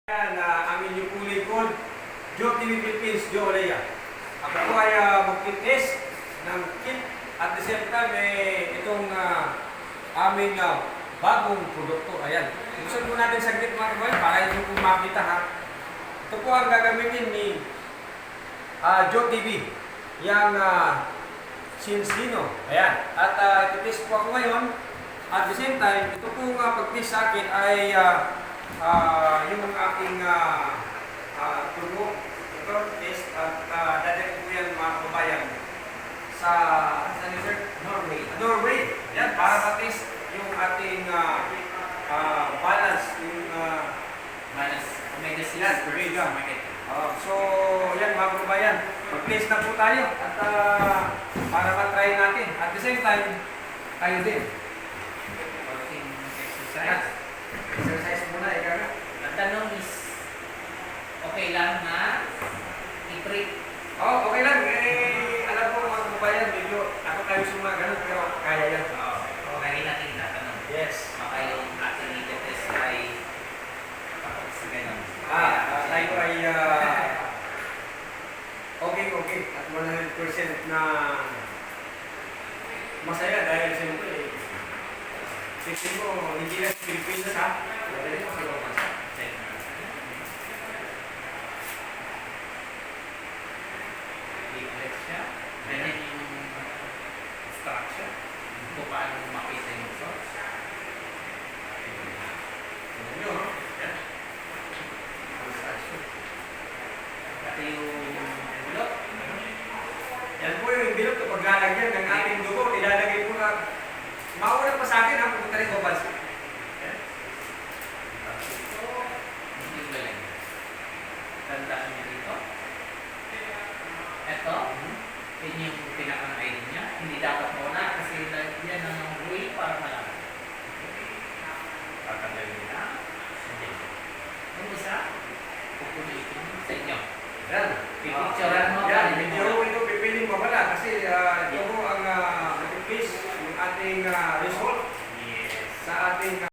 Ang inyong kulay gold, Joe TV Philippines, Joe Olea. Ako po ay mag-test ng kit at the same time itong aming bagong produkto. Ayan. Gusto po natin saglit mga kabayan para hindi po makita ha. Ito po ang gagamitin ni Joe TV. Yang Sinsino. Ayan. At ito-test po ako ngayon. At the same time, ito po pag-test sa akin ay yung aking turbo, ito, test at dadagdag ko yan mga kababayan sa Norway. Yan, para matest yung ating balance, yung Balance omega 6 yan, versus omega 2. so, yan mga kababayan, mag-test na po tayo at para matry natin. At the same time, tayo din. Working exercise. Exercise muna, ikaw na. Ang tanong is, okay lang na i-break? Oh, okay lang. Alam ko mga kababayan, medyo ako tayo suma ganun, pero kaya yan. Okay natin tatanong. Yes. Baka yung ating i-test ay kapag sa ganun. Tayo ay okay. At 100% na masaya dahil siyempre, sisip mo, hindi lang sa Pilipinas ha. Dahil sa ibang bansa. Leaflet siya. Ganyan yung structure. Kung paano makita yung source. Tignan nyo, ha? Yan. Pati yung envelope. Yan po yung envelope kapag lalagyan ng ating dugo, ilalagay po na mauna pa sa akin ha, pupunta rin sa bansa. Hindi yung galing. Tandaan niyo dito. Ito, yun yung pinaka-ID niya. Hindi dapat muna kasi yan ang way para malaman. Tatanggalin niya. Hindi. Yung isa, pupulitin sa inyo. Yan. Pipicturean mo. Yan, medyo ito pipiling mo pala kasi ito po ang nag-place yung ating result Yes. sa ating